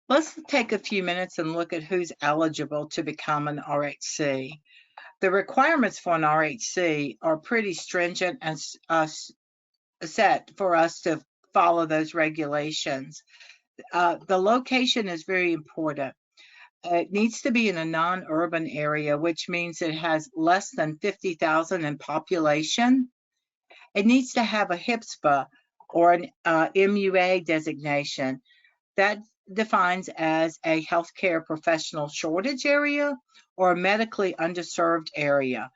Let's take a few minutes and look at who's eligible to become an RHC. The requirements for an RHC are pretty stringent and set for us to follow those regulations. The location is very important. It needs to be in a non-urban area, which means it has less than 50,000 in population. It needs to have a HIPSPA or an MUA designation. That defines as a healthcare professional shortage area or a medically underserved area.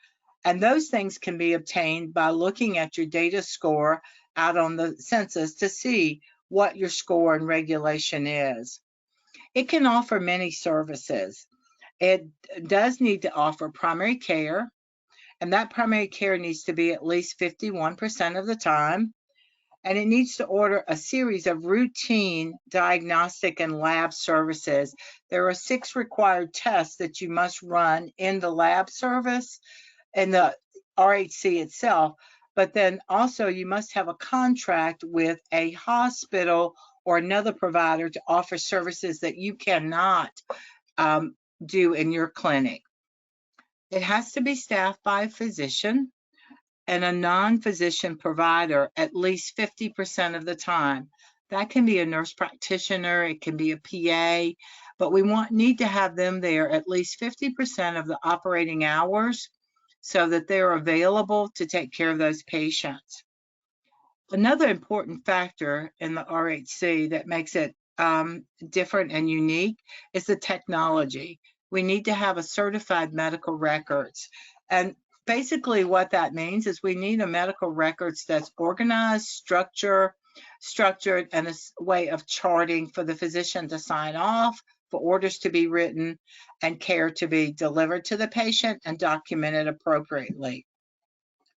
And those things can be obtained by looking at your data score out on the census to see what your score and regulation is. It can offer many services. It does need to offer primary care, and that primary care needs to be at least 51% of the time. And it needs to order a series of routine diagnostic and lab services. There are 6 required tests that you must run in the lab service and the RHC itself, but then also you must have a contract with a hospital or another provider to offer services that you cannot do in your clinic. It has to be staffed by a physician and a non-physician provider at least 50% of the time. That can be a nurse practitioner, it can be a PA, but we need to have them there at least 50% of the operating hours so that they're available to take care of those patients. Another important factor in the RHC that makes it different and unique is the technology. We need to have a certified medical records. And basically what that means is we need a medical records that's organized, structured, and a way of charting for the physician to sign off, for orders to be written, and care to be delivered to the patient and documented appropriately.